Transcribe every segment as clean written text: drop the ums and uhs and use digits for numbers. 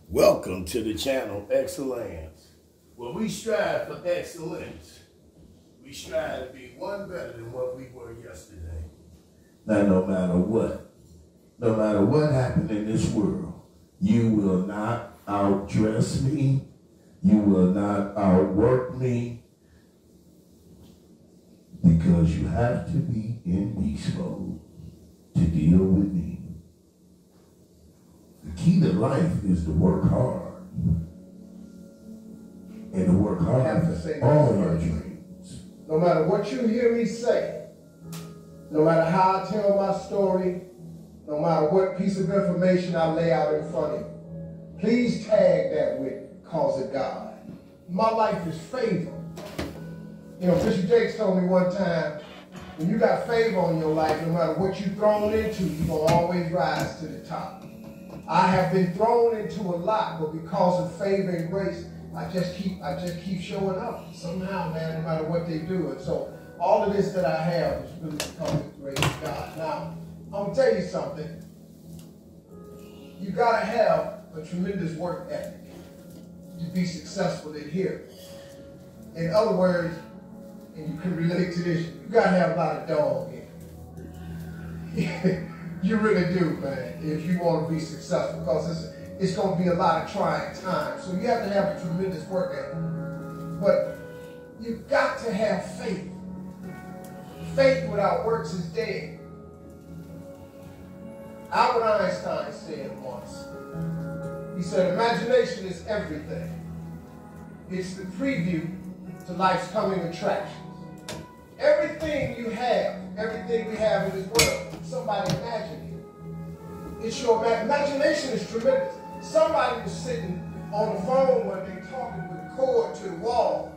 Welcome to the channel Excellence, where we strive for excellence. We strive to be one better than what we were yesterday. Now, no matter what happened in this world, you will not outdress me. You will not outwork me, because you have to be in beast mode to deal with me. The key to life is to work hard. And to work hard for all your dreams. No matter what you hear me say, no matter how I tell my story, no matter what piece of information I lay out in front of you, please tag that with cause of God. My life is favor. You know, Bishop Jakes told me one time, when you got favor on your life, no matter what you're thrown into, you're going to always rise to the top. I have been thrown into a lot, but because of favor and grace, I just keep showing up somehow, man, no matter what they do. And so all of this that I have is really because of the grace of God. Now, I'm going to tell you something. You got to have a tremendous work ethic to be successful in here. In other words, and you can relate to this, you got to have a lot of dog in it. You really do, man, if you want to be successful, because it's going to be a lot of trying times. So you have to have a tremendous work ethic. But you've got to have faith. Faith without works is dead. Albert Einstein said once, he said, imagination is everything. It's the preview to life's coming attractions. Everything you have, everything we have in this world, somebody imagined it. It's your imagination is tremendous. Somebody was sitting on the phone one day talking with a cord to the wall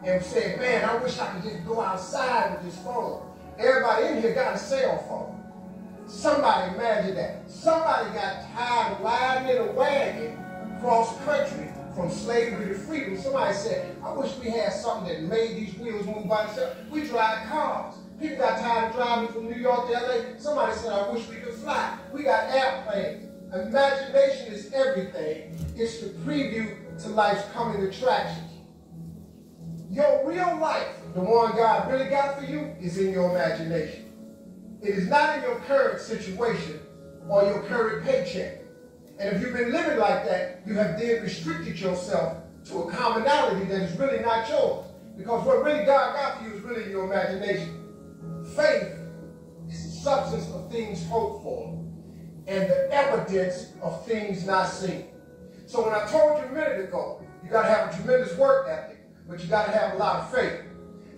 and said, man, I wish I could just go outside with this phone. Everybody in here got a cell phone. Somebody imagined that. Somebody got tired of riding in a wagon cross country from slavery to freedom. Somebody said, I wish we had something that made these wheels move by themselves. We drive cars. People got tired of driving from New York to LA. Somebody said, I wish we could fly. We got airplanes. Imagination is everything. It's the preview to life's coming attractions. Your real life, the one God really got for you, is in your imagination. It is not in your current situation or your current paycheck. And if you've been living like that, you have then restricted yourself to a commonality that is really not yours. Because what really God got for you is really in your imagination. Faith is the substance of things hoped for and the evidence of things not seen. So when I told you a minute ago, you got to have a tremendous work ethic, but you got to have a lot of faith.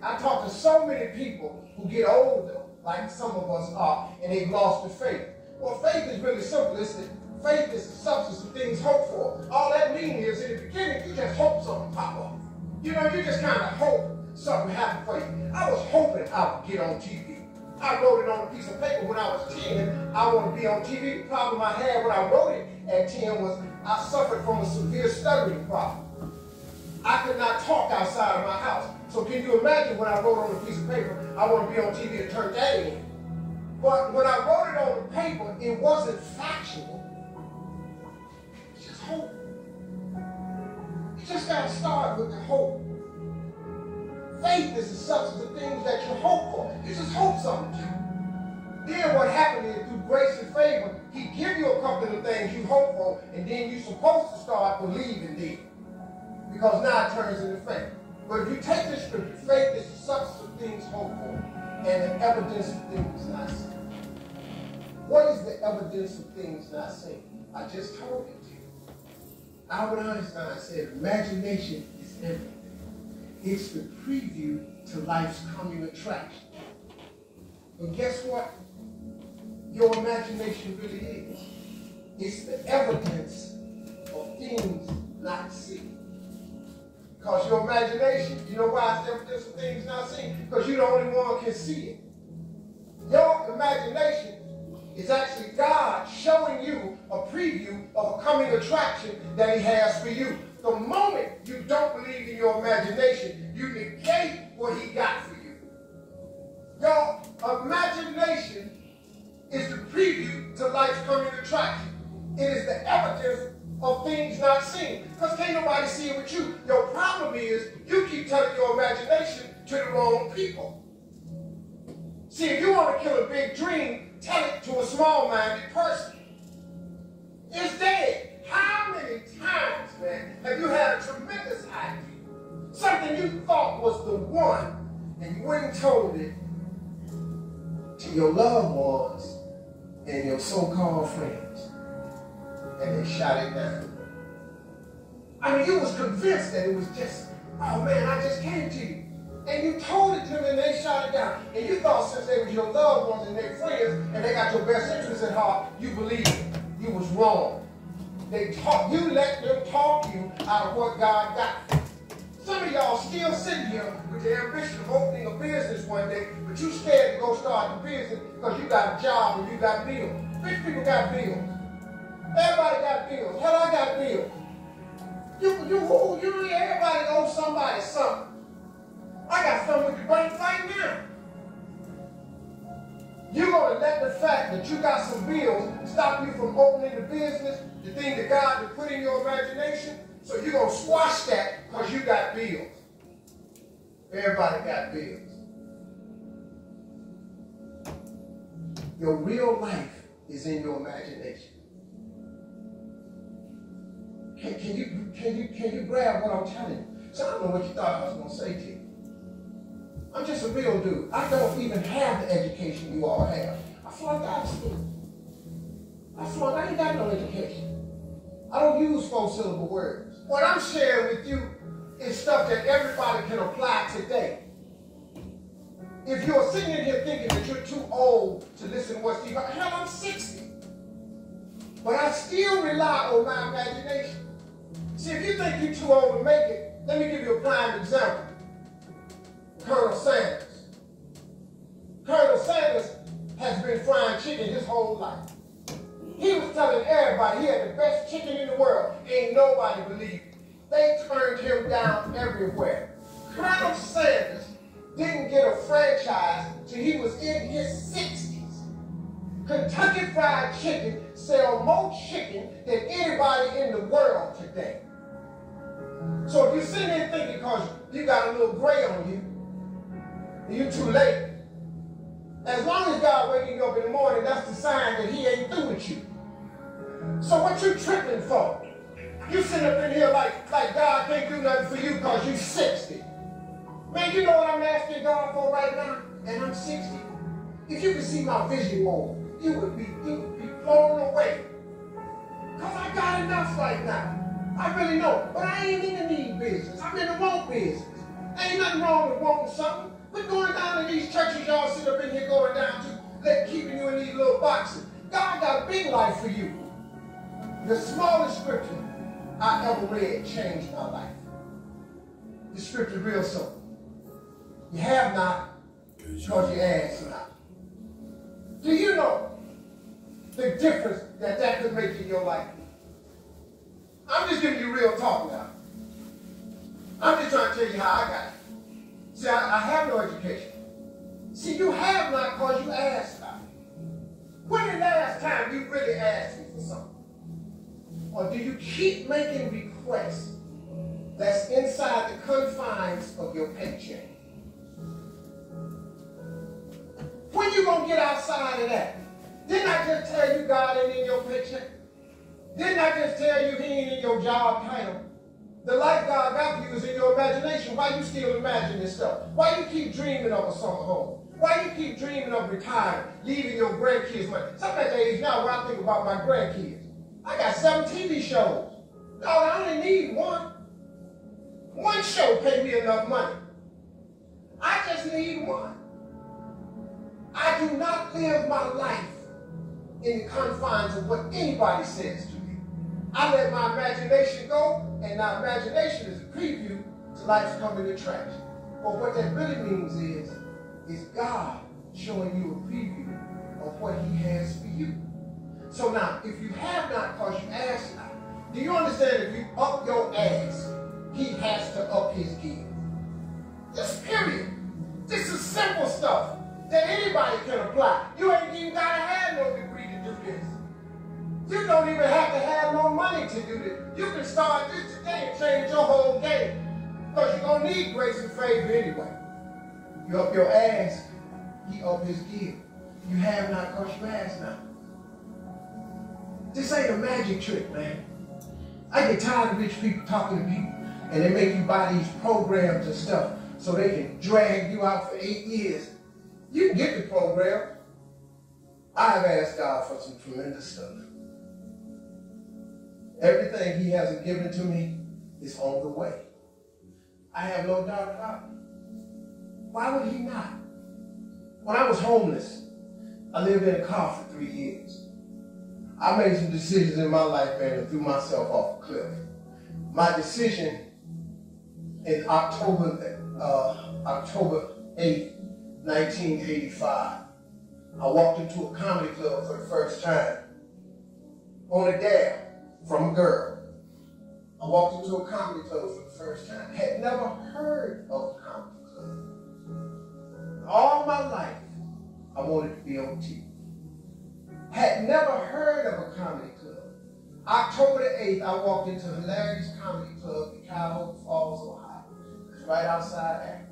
I talk to so many people who get older, like some of us are, and they've lost the faith. Well, faith is really simple. Faith is the substance of things hoped for. All that means is in the beginning, you just hope something pop up. You know, you just kind of hope something happened for you. I was hoping I would get on TV. I wrote it on a piece of paper when I was 10. I want to be on TV. The problem I had when I wrote it at 10 was I suffered from a severe stuttering problem. I could not talk outside of my house. So can you imagine when I wrote on a piece of paper, I want to be on TV and turn that in. But when I wrote it on the paper, it wasn't factual. It's just hope. You just got to start with the hope. Faith is the substance of things that you hope for. You just hope something. Then what happened is through grace and favor, he give you a couple of the things you hope for, and then you're supposed to start believing them. Because now it turns into faith. But if you take this scripture, faith is the substance of things hoped for and the evidence of things not seen. What is the evidence of things not seen? I just told it to you. Albert Einstein said, imagination is everything. It's the preview to life's coming attraction. But guess what? Your imagination really is. It's the evidence of things not seen. Because your imagination, you know why it's the evidence of things not seen? Because you're the only one who can see it. Your imagination is actually God showing you a preview of a coming attraction that he has for you. The moment you don't believe in your imagination, you negate what he got for you. Your imagination is the preview to life's coming attraction. It is the evidence of things not seen. Because can't nobody see it with you. Your problem is you keep telling your imagination to the wrong people. See, if you want to kill a big dream, tell it to a small-minded person. It's dead. How many times, man, have you had a tremendous idea? Something you thought was the one, and you went and told it to your loved ones and your so-called friends, and they shot it down. I mean, you was convinced that it was just, oh man, I just came to you. And you told it to them and they shot it down. And you thought since they were your loved ones and their friends and they got your best interests at heart, you believed it. You was wrong. You let them talk you out of what God got. Some of y'all still sitting here with the ambition of opening a business one day, but you scared to go start the business because you got a job and you got bills. Rich people got bills. Everybody got bills. Hell, I got bills. Everybody owes somebody something. I got something with the bank right now. You're going to let the fact that you got some bills stop you from opening the business, the thing that God has put in your imagination? So you're going to squash that because you got bills. Everybody got bills. Your real life is in your imagination. Can you grab what I'm telling you? So I don't know what you thought I was going to say to you. I'm just a real dude. I don't even have the education you all have. I flunked out of school. I ain't got no education. I don't use 4-syllable words. What I'm sharing with you is stuff that everybody can apply today. If you're sitting in here thinking that you're too old to listen to what Steve, hell, I'm 60. But I still rely on my imagination. See, if you think you're too old to make it, let me give you a prime example. Colonel Sanders. Colonel Sanders has been frying chicken his whole life. He was telling everybody he had the best chicken in the world. Ain't nobody believed it. They turned him down everywhere. Colonel Sanders didn't get a franchise till he was in his 60s. Kentucky Fried Chicken sells more chicken than anybody in the world today. So if you're sitting there thinking because you got a little gray on you, you're too late. As long as God waking you up in the morning, that's the sign that he ain't through with you. So what you tripping for? You sitting up in here like God can't do nothing for you because you 60. Man, you know what I'm asking God for right now? And I'm 60. If you could see my vision more, you would be blown away. Because I got enough right now. I really know. But I ain't in the need business. I'm in the want business. Ain't nothing wrong with wanting something. But going down to these churches y'all sit up in here going down to, keeping you in these little boxes. God got a big life for you. The smallest scripture I ever read changed my life. The scripture is real simple. You have not because you ask not. Do you know the difference that could make in your life? I'm just giving you real talk now. I'm just trying to tell you how I got it. See, I have no education. See, you have not because you asked not. When the last time you really asked me for something? Or do you keep making requests that's inside the confines of your paycheck? When you going to get outside of that? Didn't I just tell you God ain't in your paycheck? Didn't I just tell you he ain't in your job title? The life God got for you is in your imagination. Why you still imagine this stuff? Why you keep dreaming of a summer home? Why you keep dreaming of retiring, leaving your grandkids money? So I'm at the age now where I think about my grandkids. I got 7 TV shows. No, I only need one. One show pay me enough money. I just need one. I do not live my life in the confines of what anybody says to me. I let my imagination go, and my imagination is a preview to life's coming attraction. But what that really means is God showing you a preview of what he has for you. So now, if you have not because you ask not, do you understand if you up your ass, he has to up his give? Just period. This is simple stuff that anybody can apply. You ain't even got to have no degree to do this. You don't even have to have no money to do this. You can start this today and change your whole game. Because you're going to need grace and favor anyway. You up your ass, he up his gear. You have not because you ask not. This ain't a magic trick, man. I get tired of rich people talking to people and they make you buy these programs and stuff so they can drag you out for 8 years. You can get the program. I have asked God for some tremendous stuff. Everything he hasn't given to me is on the way. I have no doubt about it. Why would he not? When I was homeless, I lived in a car for 3 years. I made some decisions in my life, man, and threw myself off a cliff. My decision in October 8th, 1985, I walked into a comedy club for the first time on a dare from a girl. I walked into a comedy club for the first time. Had never heard of a comedy club. All my life, I wanted to be on TV. Had never heard of a comedy club. October the 8th, I walked into a hilarious comedy club in Cuyahoga Falls, Ohio. It's right outside Akron.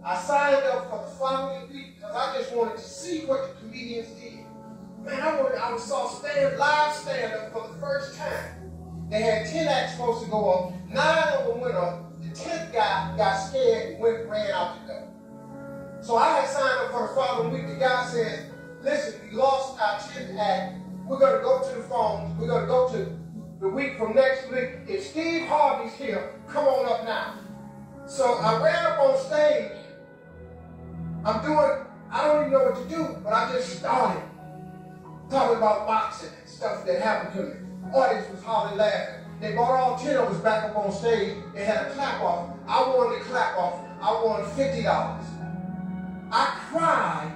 I signed up for the following week because I just wanted to see what the comedians did. Man, I saw live stand-up for the first time. They had 10 acts supposed to go up. 9 of them went up. The 10th guy got scared and ran out the door. So I had signed up for the following week. The guy said, listen, we lost our 10th act. We're going to go to the phones. We're going to go to the week from next week. If Steve Harvey's here, come on up now. So I ran up on stage. I don't even know what to do, but I just started talking about boxing and stuff that happened to me. The audience was hardly laughing. They brought all 10 of us back up on stage. They had a clap off. I won the clap off. I won $50. I cried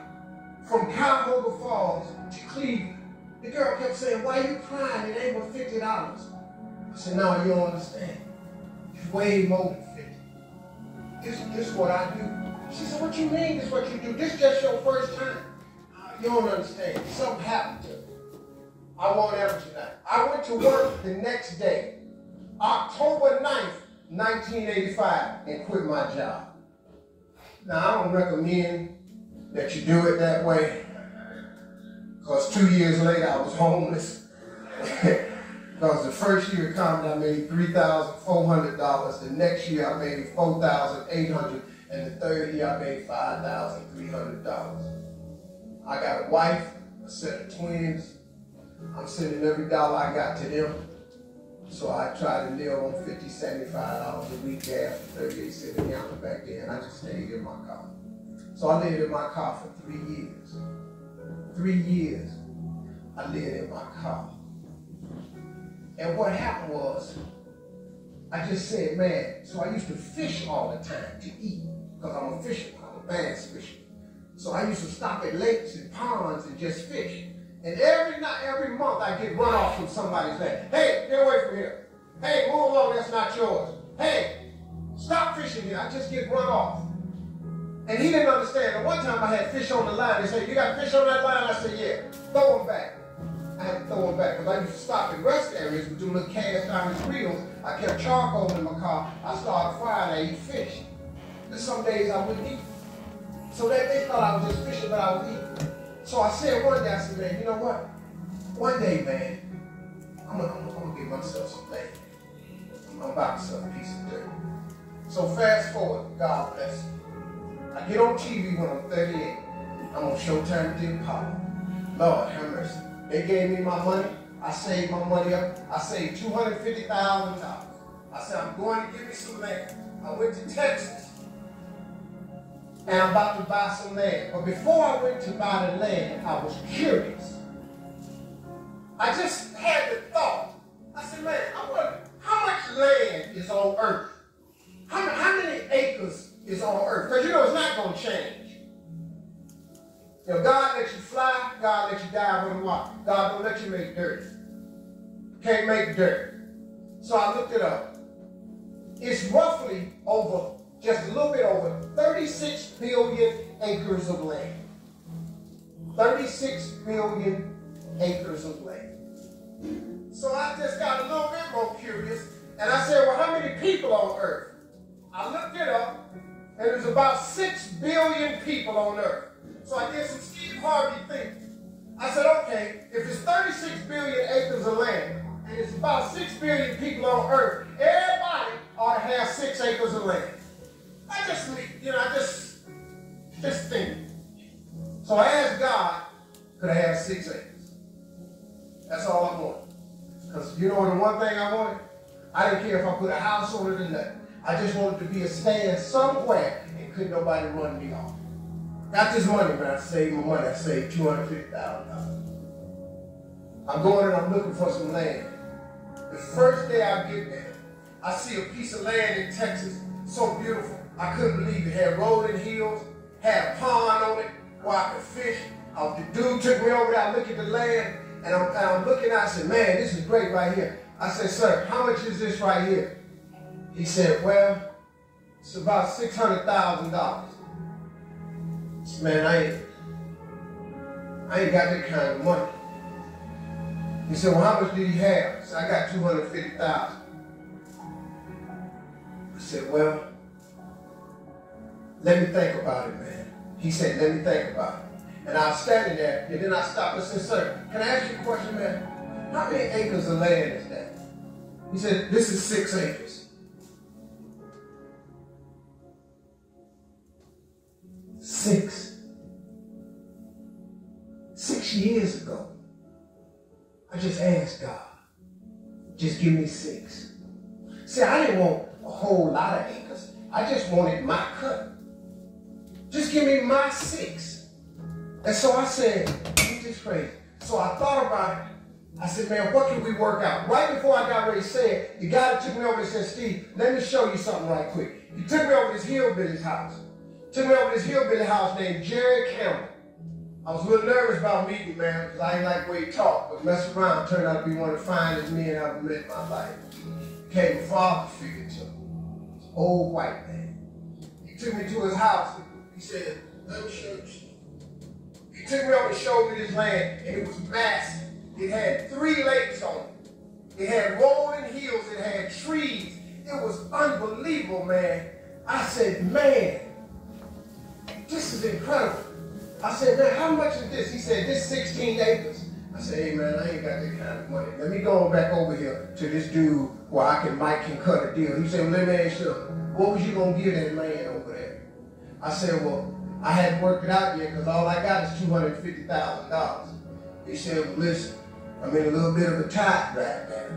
from Cuyahoga Falls to Cleveland. The girl kept saying, why are you crying? It ain't but $50. I said, no, you don't understand. It's way more than 50. This is what I do. She said, what you mean this is what you do? This just your first time. You don't understand. Something happened to me. I won't ever tonight. I went to work the next day, October 9th, 1985, and quit my job. Now, I don't recommend that you do it that way, because 2 years later, I was homeless. Because the first year of comedy, I made $3,400. The next year, I made $4,800. And the third year, I made $5,300. I got a wife, a set of twins. I'm sending every dollar I got to them. So I try to live on $50, $75 a week, gas for 38 cents a gallon back then. I just stayed in my car. So I lived in my car for 3 years. 3 years, I lived in my car. And what happened was, I just said, man, so I used to fish all the time to eat, because I'm a fisherman, I'm a bass fisherman. So I used to stop at lakes and ponds and just fish. And every month I get run off from somebody's land. Hey, get away from here. Hey, move along, that's not yours. Hey, stop fishing here, I just get run off. And he didn't understand. And one time I had fish on the line. They said, you got fish on that line? I said, yeah, throw them back. I had to throw them back because I used to stop in rest areas with them little cast iron reels. I kept charcoal in my car. I started frying, I eat fish. Then some days I wouldn't eat. So they thought I was just fishing, but I was eating. So I said one day, I said, man, you know what? One day, man, I'm gonna give myself some land. I'm about to sell a piece of dirt. So fast forward, God bless me. I get on TV when I'm 38. I'm on Showtime with the Apollo. Lord have mercy. They gave me my money. I saved my money up. I saved $250,000. I said, I'm going to give me some land. I went to Texas, and I'm about to buy some land. But before I went to buy the land, I was curious. I just had the thought. I said, man, I wonder how much land is on earth? How many acres is on earth? Because you know it's not going to change. You know, God lets you fly, God lets you dive on the water. God don't let you make dirt. Can't make dirt. So I looked it up. It's roughly over, just a little bit over 36 billion acres of land. 36 billion acres of land. So I just got a little bit more curious, and I said, well, how many people on earth? I looked it up, and there's about 6 billion people on earth. So I did some Steve Harvey thinking. I said, okay, if it's 36 billion acres of land, and it's about 6 billion people on earth, everybody ought to have 6 acres of land. I just think. So I asked God, could I have 6 acres? That's all I wanted. Because you know the one thing I wanted? I didn't care if I put a house on it or nothing. I just wanted to be a stand somewhere and couldn't nobody run me off. Got this money, man. I saved my money. I saved $250,000. I'm going and I'm looking for some land. The first day I get there, I see a piece of land in Texas, so beautiful. I couldn't believe it. Had rolling hills, had a pond on it where I could fish. The dude took me over there. I look at the land, and I'm looking. I said, man, this is great right here. I said, sir, how much is this right here? He said, well, it's about $600,000. Man, I ain't got that kind of money. He said, well, how much did he have? I said, I got $250,000. I said, well, let me think about it, man. He said, let me think about it. And I was standing there, and then I stopped and said, sir, can I ask you a question, man? How many acres of land is that? He said, this is 6 acres. 6 years ago, I just asked God, just give me 6. See, I didn't want a whole lot of acres. I just wanted my cut. Just give me my 6. And so I said, ain't this crazy? So I thought about it. I said, man, what can we work out? Right before I got ready to say it, the guy that took me over and said, Steve, let me show you something right quick. He took me over to this hillbilly's house. Took me over to this hillbilly house named Jerry Campbell. I was a little nervous about meeting him, man, because I didn't like the way he talked, but mess around turned out to be one of the finest men I've ever met in my life. Became a father figure to me. Old white man. He took me to his house. He said, let me show you something. He took me over and showed me this land, and it was massive. It had 3 lakes on it. It had rolling hills. It had trees. It was unbelievable, man. I said, man, this is incredible. I said, man, how much is this? He said, this 16 acres. I said, hey, man, I ain't got that kind of money. Let me go back over here to this dude where Mike can cut a deal. He said, well, let me ask you, what was you going to give that land over there? I said, well, I hadn't worked it out yet because all I got is $250,000. He said, well, listen, I'm in a little bit of a tight right now.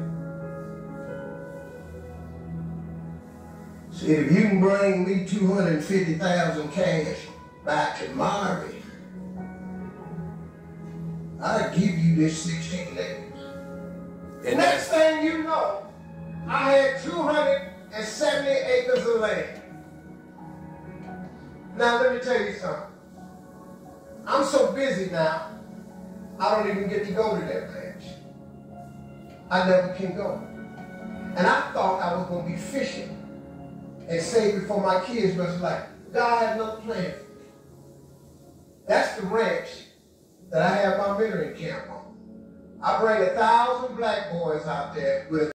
Said, if you can bring me $250,000 cash back to Marvin, I'll give you this 16 acres. The next thing you know, I had 270 acres of land. Now let me tell you something. I'm so busy now, I don't even get to go to that ranch. I never can go. And I thought I was going to be fishing and save it for my kids, but it's like, God had another plan for me. That's the ranch that I have my mentoring camp on. I bring 1,000 black boys out there with